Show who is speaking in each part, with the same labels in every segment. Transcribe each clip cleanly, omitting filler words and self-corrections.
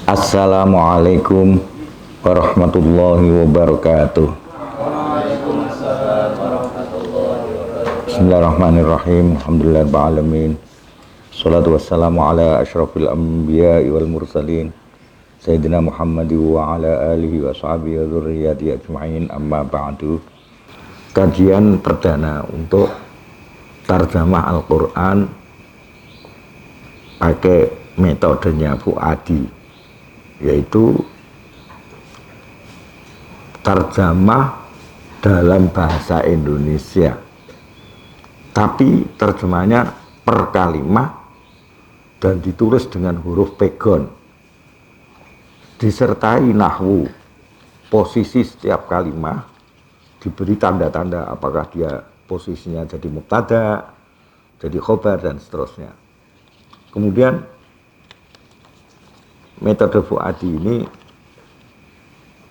Speaker 1: Assalamualaikum warahmatullahi wabarakatuh. Bismillahirrahmanirrahim. Alhamdulillahirrahmanirrahim. Salatu wassalamu ala ashrafil anbiya wal mursalin Sayyidina Muhammad wa ala alihi wa sahbihi wa dzurriyyati ajma'in, amma ba'du. Kajian perdana untuk tarjamah Al-Quran pakai metodenya Fuadi, yaitu tarjamah dalam bahasa Indonesia, tapi terjemahnya per kalimah dan ditulis dengan huruf pegon, disertai nahwu. Posisi setiap kalimah diberi tanda-tanda apakah dia posisinya jadi mubtada, jadi khobar, dan seterusnya. Kemudian metode Fuadi ini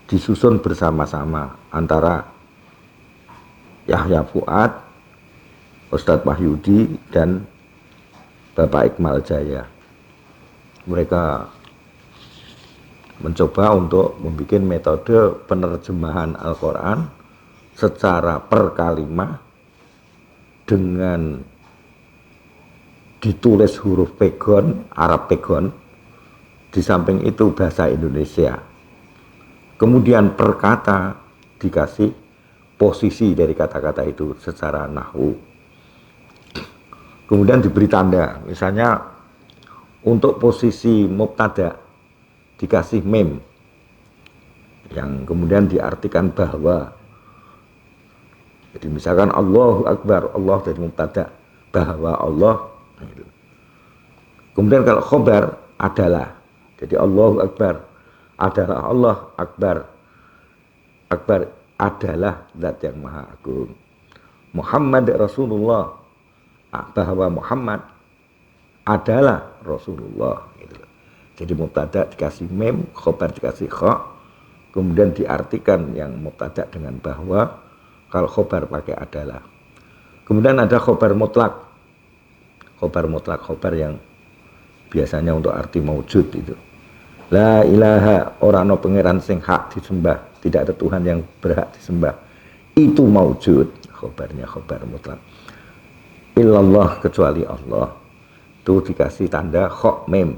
Speaker 1: disusun bersama-sama antara Yahya Fuad, Ustadz Wahyudi, dan Bapak Iqmal Jaya. Mereka mencoba untuk membuat metode penerjemahan Al-Quran secara per kalimah dengan ditulis huruf pegon, Arab pegon, di samping itu bahasa Indonesia. Kemudian per kata dikasih posisi dari kata-kata itu secara nahwu. Kemudian diberi tanda, misalnya untuk posisi mubtada dikasih mem, yang kemudian diartikan bahwa. Jadi misalkan Allahu Akbar, Allah dari mubtada, bahwa Allah. Kemudian kalau khobar adalah, jadi Allahu Akbar adalah Allah, Akbar adalah zat yang maha agung. Muhammad Rasulullah, bahwa Muhammad adalah Rasulullah. Jadi mubtada dikasih mem, khobar dikasih kha, kemudian diartikan yang mubtada dengan bahwa, kalau khobar pakai adalah. Kemudian ada khobar mutlak. Khobar yang biasanya untuk arti maujud itu. La ilaha, orano pangeran sing hak disembah, tidak ada Tuhan yang berhak disembah. Itu maujud, khobarnya khobar mutlak. Illallah, kecuali Allah. Itu dikasih tanda kha mem,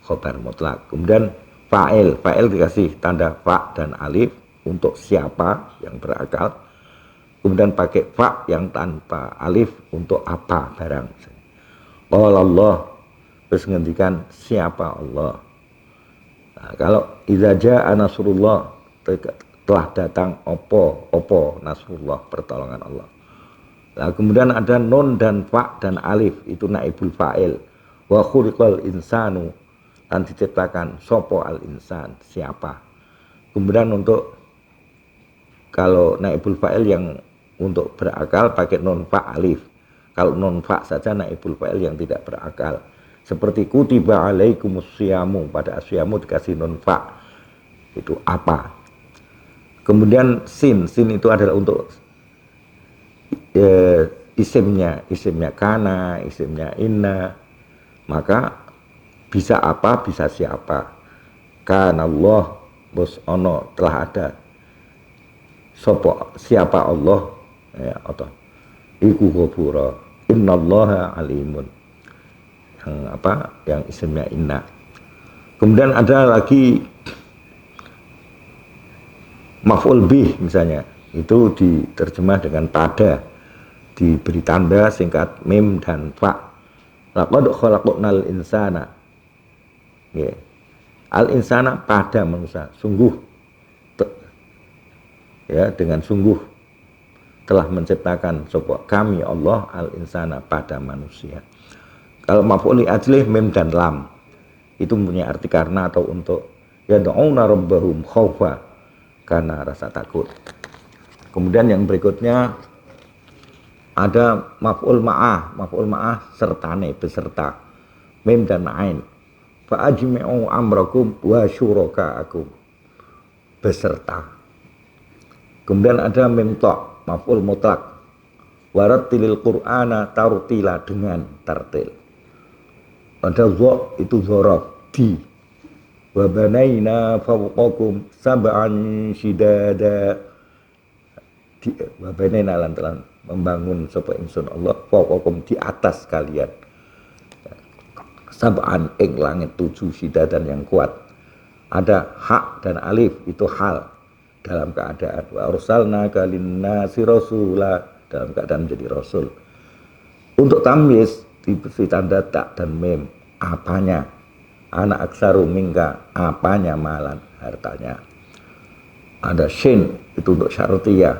Speaker 1: khobar mutlak. Kemudian fa'il dikasih tanda fa dan alif untuk siapa yang berakal. Kemudian pakai fa yang tanpa alif untuk apa barang. Qala Allah, terus ngendikan siapa Allah. Nah, kalau idza jaa nasrullah, telah datang opo nasrullah, pertolongan Allah. Nah, kemudian ada nun dan fa dan alif, itu naibul fa'il. Wa khuliqal insanu, dan diciptakan sopo al insan, siapa. Kemudian untuk kalau naibul fa'il yang untuk berakal pakai nun fa alif. Kalau nun fa saja naibul fa'il yang tidak berakal. Seperti kutiba alaikumus syiamu, pada asyamu dikasih nun fa, itu apa. Kemudian sin itu adalah untuk isimnya kana, isimnya inna, maka bisa apa, bisa siapa. Kana Allah, bos ono, telah ada siapa Allah, ya, atau iku ghafura, innallaha alimun, yang isimnya inna. Kemudian ada lagi maf'ul bih misalnya, itu diterjemah dengan pada, diberi tanda singkat mim dan fa. Laqad khalaqnal insana, ya, al insana pada manusia, sungguh, ya, dengan sungguh telah menciptakan kami Allah al insana, pada manusia. Kalau maf'ul li ajlih mim dan lam, itu punya arti karena atau untuk. Yad'una rabbahum khaufa, karena rasa takut. Kemudian yang berikutnya ada maf'ul ma'ah sertane, beserta, mim dan ain. Fa ajmi'u amrakum wa syuraka'akum, beserta. Kemudian ada mim ta', maf'ul mutlak. Warattilil Qur'ana tartila, dengan tartil. Ada zo itu zorof, di. Wa banaina fawqakum sab'an shidada. Wa banaina lan telan membangun sapa ingsun Allah fawqakum di atas kalian. Sab'an ing langit 7 shidadan yang kuat. Ada hak dan alif itu hal dalam keadaan wa arsalnaka linnasi rasula dalam keadaan menjadi rasul. Untuk tamyiz diberi tanda tak dan mem apanya. Anak aksaru mingka apanya malan hartanya. Ada shin itu untuk syartiyah.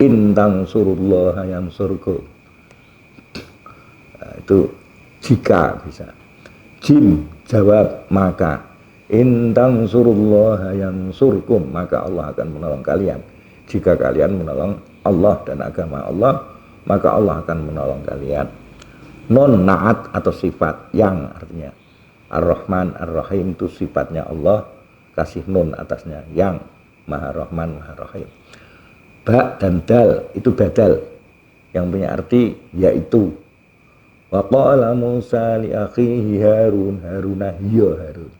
Speaker 1: Intang surullah yang surga. Nah, itu jika bisa. Jim jawab maka. Intang surullah yang surkum maka Allah akan menolong kalian. Jika kalian menolong Allah dan agama Allah maka Allah akan menolong kalian. Non naat atau sifat yang artinya Ar-Rahman Ar-Rahim itu sifatnya Allah, kasih nun atasnya yang Maha Rahman Maha Rahim. Ba dan dal itu badal yang punya arti yaitu. Wa qala Musa li akhihi Harun Haruna hiya Harun.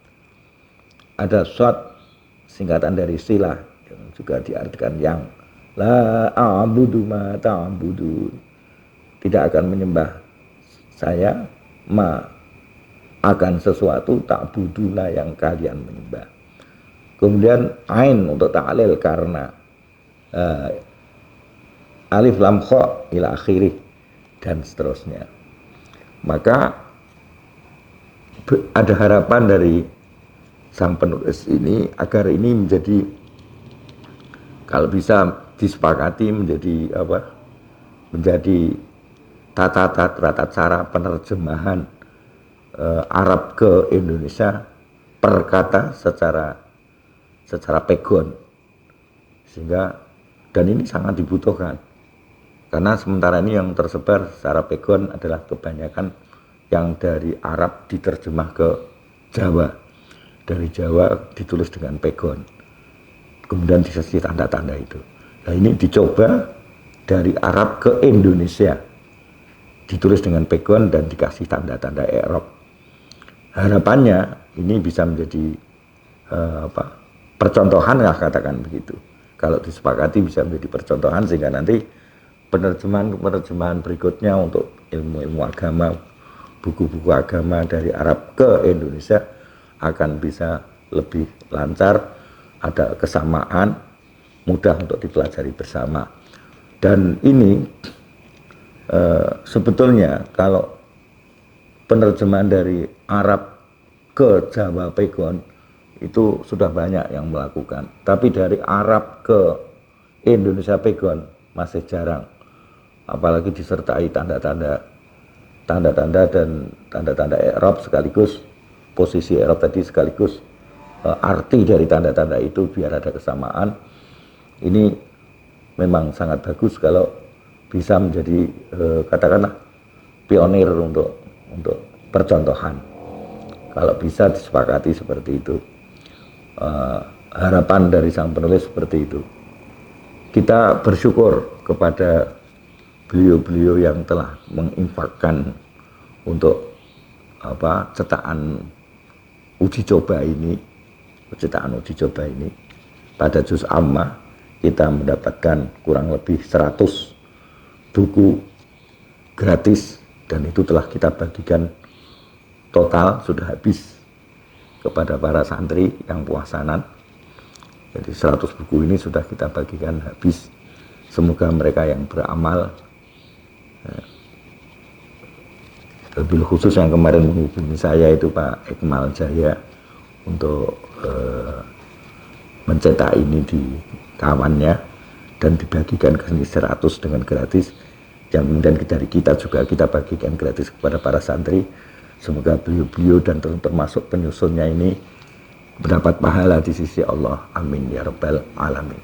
Speaker 1: Ada shot singkatan dari silah yang juga diartikan yang. La a'budu ma ta'budun. Tidak akan menyembah saya ma akan sesuatu tak buduna yang kalian menyembah. Kemudian ain untuk ta'lil karena alif lam kha ila akhirih dan seterusnya. Maka ada harapan dari sang penulis ini agar ini menjadi kalau bisa disepakati menjadi apa? Menjadi tata cara penerjemahan Arab ke Indonesia per kata secara pegon, sehingga dan ini sangat dibutuhkan karena sementara ini yang tersebar secara pegon adalah kebanyakan yang dari Arab diterjemah ke Jawa, dari Jawa ditulis dengan pegon, kemudian dikasih tanda-tanda itu. Nah ini dicoba dari Arab ke Indonesia ditulis dengan pegon dan dikasih tanda-tanda i'rab. Harapannya ini bisa menjadi percontohan lah katakan begitu. Kalau disepakati bisa menjadi percontohan sehingga nanti penerjemahan berikutnya untuk ilmu-ilmu agama, buku-buku agama dari Arab ke Indonesia akan bisa lebih lancar, ada kesamaan, mudah untuk dipelajari bersama. Dan ini sebetulnya kalau penerjemahan dari Arab ke Jawa pegon itu sudah banyak yang melakukan, tapi dari Arab ke Indonesia pegon masih jarang, apalagi disertai tanda-tanda dan tanda-tanda i'rab sekaligus posisi i'rab tadi sekaligus arti dari tanda-tanda itu biar ada kesamaan. Ini memang sangat bagus kalau bisa menjadi katakanlah pionir untuk percontohan. Kalau bisa disepakati seperti itu, harapan dari sang penulis seperti itu. Kita bersyukur kepada beliau-beliau yang telah menginfakkan untuk cetakan uji coba ini. Pada juz amma kita mendapatkan kurang lebih 100 buku gratis dan itu telah kita bagikan total sudah habis kepada para santri yang puasanan. Jadi 100 buku ini sudah kita bagikan habis. Semoga mereka yang beramal, lebih khusus yang kemarin menghubungi saya itu Pak Ekmal Jaya untuk mencetak ini di kawannya dan dibagikan ke sini 100 dengan gratis. Yang kemudian dari kita juga kita bagikan gratis kepada para santri. Semoga beliau-beliau dan termasuk penyusunnya ini mendapat pahala di sisi Allah. Amin ya rabbal alamin.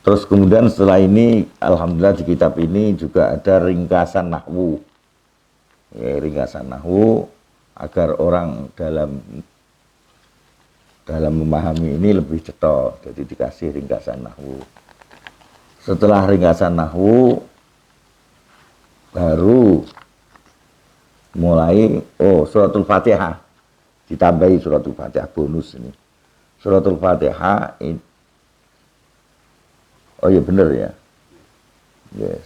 Speaker 1: Terus kemudian setelah ini alhamdulillah di kitab ini juga ada ringkasan nahwu. Ya, ringkasan nahwu agar orang dalam memahami ini lebih cetok. Jadi dikasih ringkasan nahwu. Setelah ringkasan nahwu baru mulai suratul Fatihah. ditambahi suratul Fatihah bonus ini. Suratul Fatihah ini, oh iya bener ya. Yes.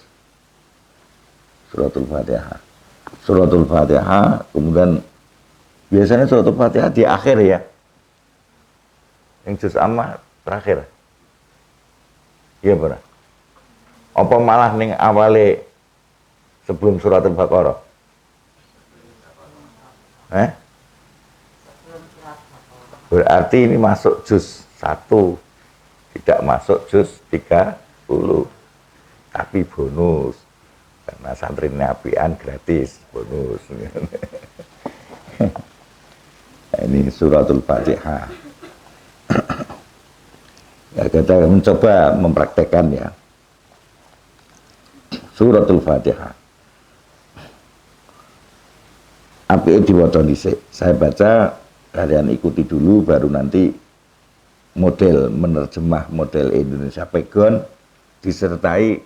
Speaker 1: Suratul Fatihah. Suratul Fatihah, kemudian biasanya suratul Fatihah di akhir ya. Yang juz amma terakhir. Iya benar. Apa malah ning awale sebelum suratul Baqarah? Berarti ini masuk juz 1, tidak masuk juz 30, tapi bonus. Karena santri apian gratis, bonus. Ini suratul Fatihah. Ya, kita mencoba mempraktekkan ya. Suratul Fatihah. Api diwaca dhisik. Saya baca, kalian ikuti dulu, baru nanti model menerjemah model Indonesia Pegon disertai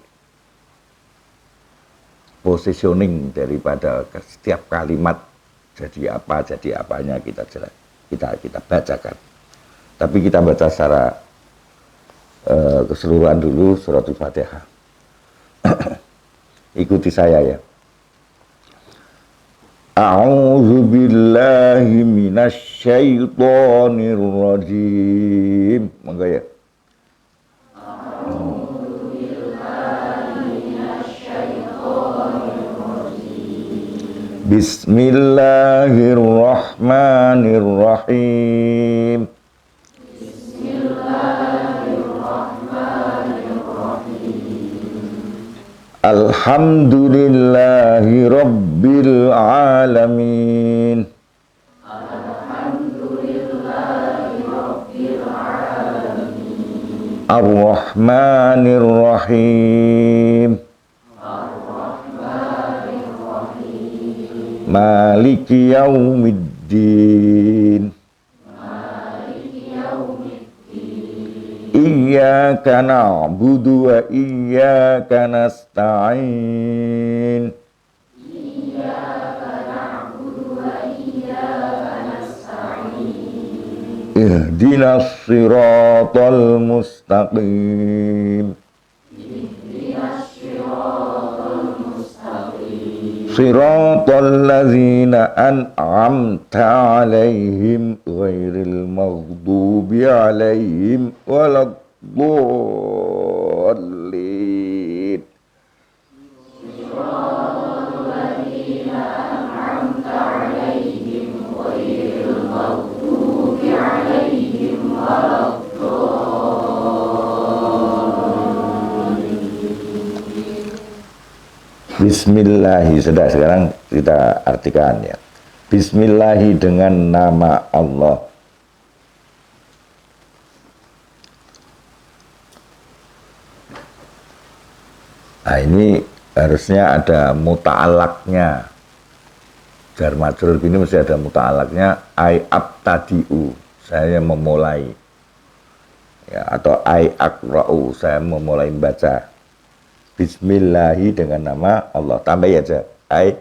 Speaker 1: positioning daripada setiap kalimat jadi apa, jadi apanya kita bacakan. Tapi kita baca secara keseluruhan dulu suratul Fatihah. Ikuti saya ya. A'udzu billahi minasy syaithanir rajim. Monggo ya. Bismillahirrahmanirrahim. Alhamdulillahi rabbil alamin. Ar-Rahmanir Rahim. Maliki yaumiddin. Iyyaka na'budu wa iyyaka nasta'in. Ihdinas siratal mustaqim. Siratal ladzina an'amta 'alaihim ghairil maghdubi 'alaihim waladdallin. Bismillahi, sudah, sekarang kita artikan ya. Bismillahi, dengan nama Allah. Nah ini harusnya ada muta'alaknya. Jar majrur ini mesti ada muta'alaknya. Ai abtadi'u, saya memulai. Ya, atau ai akra'u, saya memulai membaca. Bismillahi, dengan nama Allah. Tambah aja. Ai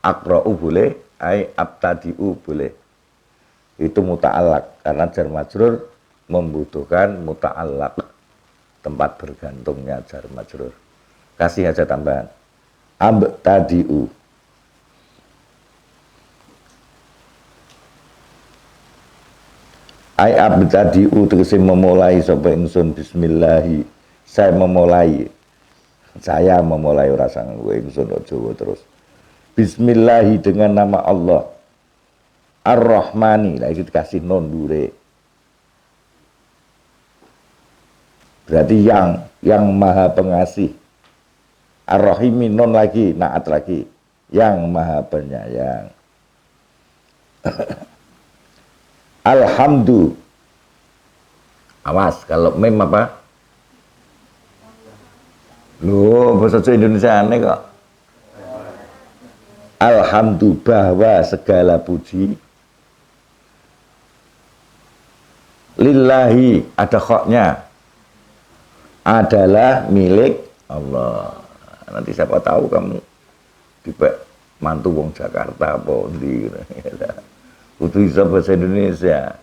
Speaker 1: akra'u boleh, ai abtadi'u boleh. Itu muta'alak. Karena jar majrur membutuhkan muta'alak. Tempat bergantungnya jar majrur. Kasih aja tambahan. Abtadi'u. Ai abtadi'u tegese memulai sapa ingsun bismillahi. Saya memulai ora sang kowe ingsun Jawa terus. Bismillahi, dengan nama Allah. Ar-Rahmani, lah itu dikasih non dure. Berarti yang maha pengasih. Ar-Rahimi non lagi, naat lagi. Yang maha penyayang. Alhamdulillah. Awas kalau mem apa? Loh, bahasa Indonesia aneh kok. Alhamdulillah, bahwa segala puji lillahi, ada khoknya, adalah milik Allah. Nanti siapa tahu kamu tiba mantu wong Jakarta apa ndi. kudu iso bahasa Indonesia.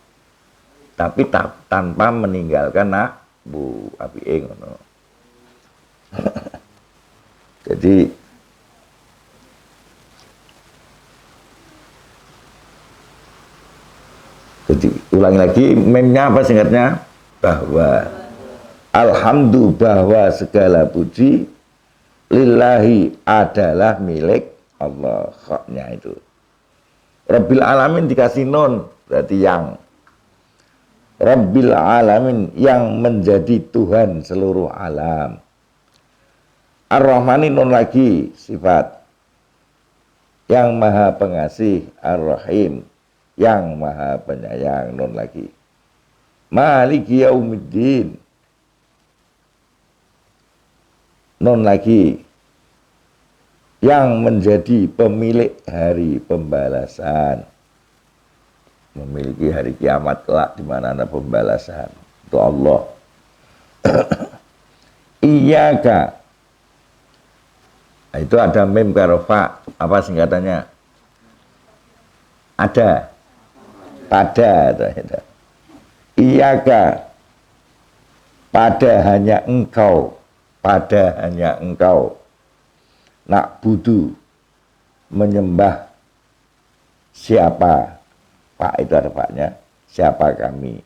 Speaker 1: Tapi tanpa meninggalkan Bu apike ngono. Jadi ulangi lagi memnya apa singkatnya? Bahwa alhamdulillah, bahwa segala puji lillahi adalah milik Allah. Haknya itu Rabbil alamin dikasih non, berarti yang Rabbil alamin, yang menjadi Tuhan seluruh alam. Ar-Rahmani non lagi sifat, yang maha pengasih. Ar-Rahim, yang maha penyayang non lagi. Maliki yaumiddin non lagi, yang menjadi pemilik hari pembalasan. Memiliki hari kiamat kelak di mana ada pembalasan. Itu Allah. Iyyaka. Nah, itu ada mim karofa. Apa singkatannya? Ada. Pada. Iyyaka. Pada hanya engkau. Pada hanya engkau. Nak budu. Menyembah siapa? Pak itu ada paknya. Siapa kami?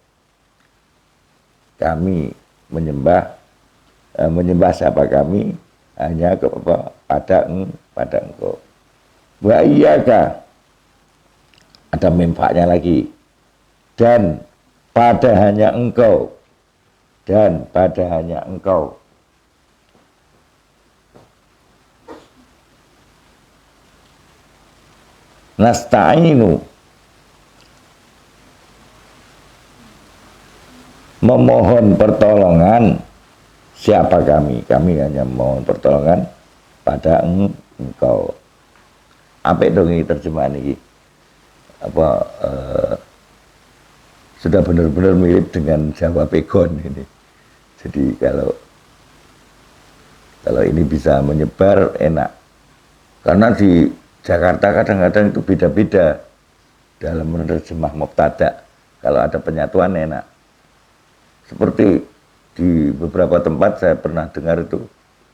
Speaker 1: Kami menyembah siapa kami? Hanya pada engkau. Wa iyyaka. Ada mempaknya lagi. Dan pada hanya engkau. Dan pada hanya engkau. Nasta'inu, memohon pertolongan siapa kami hanya memohon pertolongan pada engkau. Apa dong ini terjemahan ini? Sudah benar-benar mirip dengan Jawa Pegon ini. Jadi kalau ini bisa menyebar enak, karena di Jakarta kadang-kadang itu beda-beda dalam menerjemah mubtada. Kalau ada penyatuan enak. Seperti di beberapa tempat saya pernah dengar itu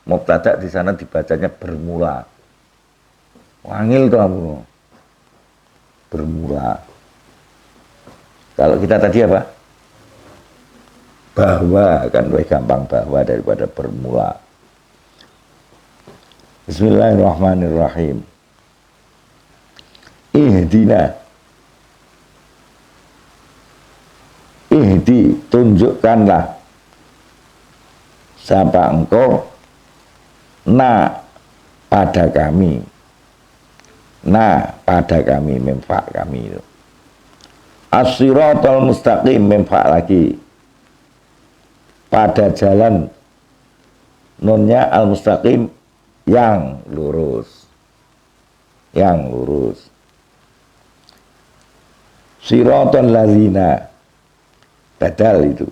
Speaker 1: mubtada di sana dibacanya bermula. Wangil tuh kamu. Bermula. Kalau kita tadi apa? Bahwa, kan lebih gampang bahwa daripada bermula. Bismillahirrahmanirrahim. Ihdi, tunjukkanlah siapa engkau pada kami. Pada kami, memfak kami itu. As-siratal mustaqim, memfak lagi. Pada jalan nunnya al-mustaqim, yang lurus. Yang lurus. Siratal ladzina, badal itu.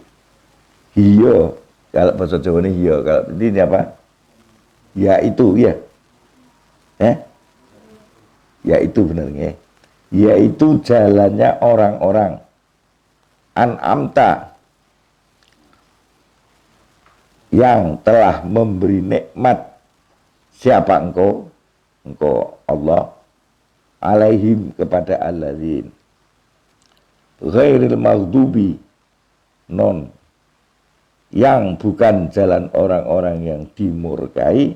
Speaker 1: Hiyo, kalau bahasa Jawa ini hiyo, kalau ini apa? Ya itu, ya. Ya itu benarnya. Yaitu jalannya orang-orang an'amta, yang telah memberi nikmat siapa engkau? Engkau Allah, alaihim, kepada alladzin, ghairil maghdubi, non, yang bukan jalan orang-orang yang dimurkai,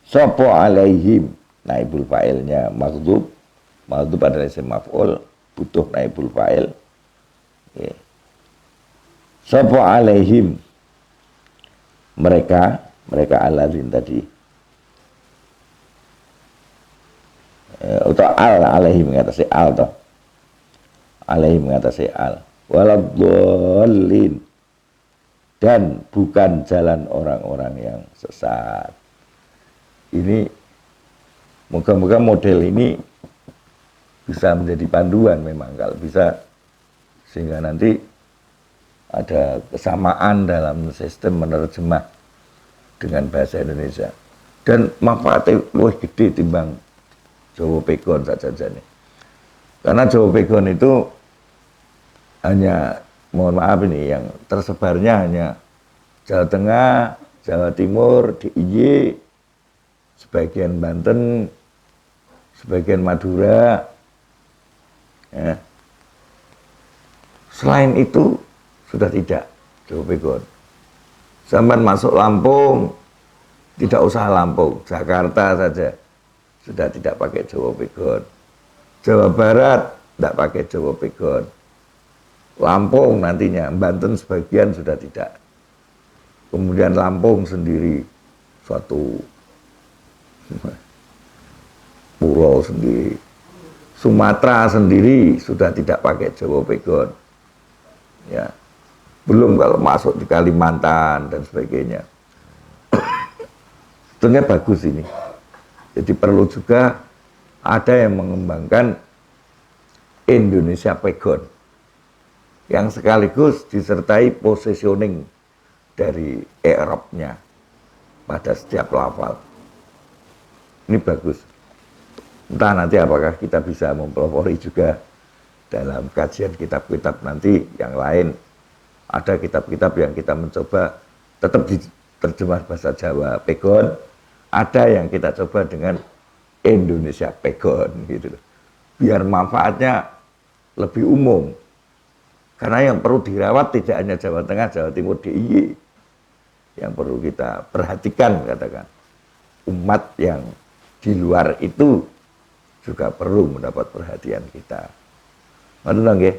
Speaker 1: sopo alaihim, naibul fa'ilnya maghdub adalah isim maf'ul, butuh naibul fa'il. Okay. Sopo alaihim, mereka alladzin tadi. Atau alaihim mengatasi al toh. Alaihim mengatasi al. Waladhdallin, dan bukan jalan orang-orang yang sesat. Ini moga-moga model ini bisa menjadi panduan memang, kalau bisa, sehingga nanti ada kesamaan dalam sistem menerjemah dengan bahasa Indonesia, dan manfaatnya lebih gede timbang Jawa Pegon saja nih. Karena Jawa Pegon itu hanya, mohon maaf ini, yang tersebarnya hanya Jawa Tengah, Jawa Timur, DIY, sebagian Banten, sebagian Madura. Ya. Selain itu sudah tidak Jawa Pegon. Sampai masuk Lampung, tidak usah Lampung, Jakarta saja sudah tidak pakai Jawa Pegon. Jawa Barat tidak pakai Jawa Pegon. Lampung nantinya, Banten sebagian sudah tidak. Kemudian Lampung sendiri, suatu pulau sendiri. Sumatera sendiri sudah tidak pakai Jawa Pegon. Ya. Belum kalau masuk di Kalimantan dan sebagainya. Tentunya bagus ini. Jadi perlu juga ada yang mengembangkan Indonesia Pegon yang sekaligus disertai positioning dari i'rabnya pada setiap lafal. Ini bagus. Entah nanti apakah kita bisa mempelopori juga dalam kajian kitab-kitab nanti yang lain. Ada kitab-kitab yang kita mencoba tetap diterjemah bahasa Jawa Pegon, ada yang kita coba dengan Indonesia Pegon gitu. Biar manfaatnya lebih umum. Karena yang perlu dirawat tidak hanya Jawa Tengah, Jawa Timur, DIY. Yang perlu kita perhatikan, katakan. Umat yang di luar itu juga perlu mendapat perhatian kita. Maksudnya nggih,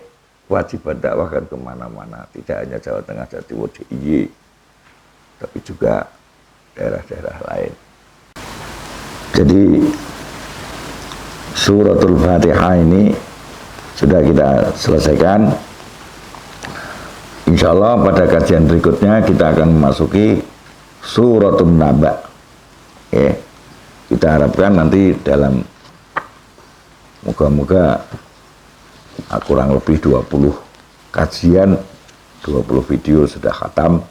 Speaker 1: kewajiban dakwah kan kemana-mana. Tidak hanya Jawa Tengah, Jawa Timur, DIY. Tapi juga daerah-daerah lain. Jadi suratul Fatihah ini sudah kita selesaikan. Insya Allah pada kajian berikutnya kita akan memasuki suratul Naba. Kita harapkan nanti dalam moga-moga kurang lebih 20 kajian, 20 video sudah khatam.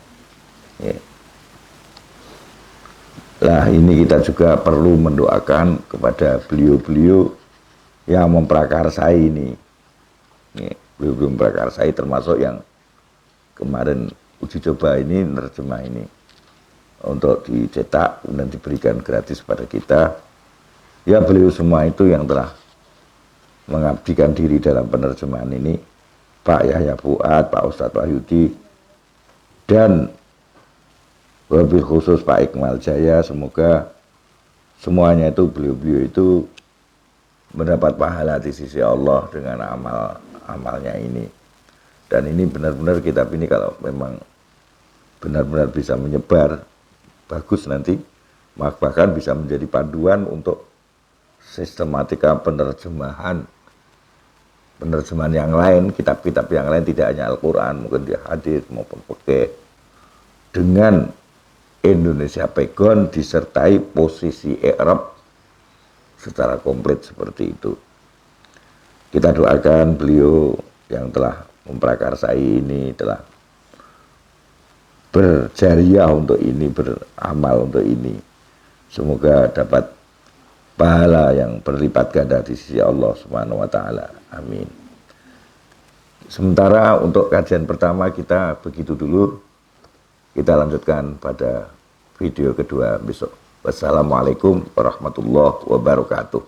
Speaker 1: Lah ini kita juga perlu mendoakan kepada beliau-beliau yang memprakarsai ini. Beliau-beliau memprakarsai termasuk yang kemarin uji coba ini, nerjemah ini untuk dicetak dan diberikan gratis pada kita. Ya beliau semua itu yang telah mengabdikan diri dalam penerjemahan ini, Pak Yahya Fuad, Pak Ustadz Wahyudi, dan lebih khusus Pak Iqmal Jaya. Semoga semuanya itu beliau-beliau itu mendapat pahala di sisi Allah dengan amalnya ini. Dan ini benar-benar kitab ini kalau memang benar-benar bisa menyebar, bagus nanti, bahkan bisa menjadi panduan untuk sistematika penerjemahan yang lain, kitab-kitab yang lain, tidak hanya Al-Quran, mungkin di hadis maupun fikih, dengan Indonesia Pegon disertai posisi i'rab secara komplit seperti itu. Kita doakan beliau yang telah memprakarsai ini, telah berjariah untuk ini, beramal untuk ini. Semoga dapat pahala yang berlipat ganda di sisi Allah Subhanahu wa taala. Amin. Sementara untuk kajian pertama kita begitu dulu. Kita lanjutkan pada video kedua besok. Wassalamualaikum warahmatullahi wabarakatuh.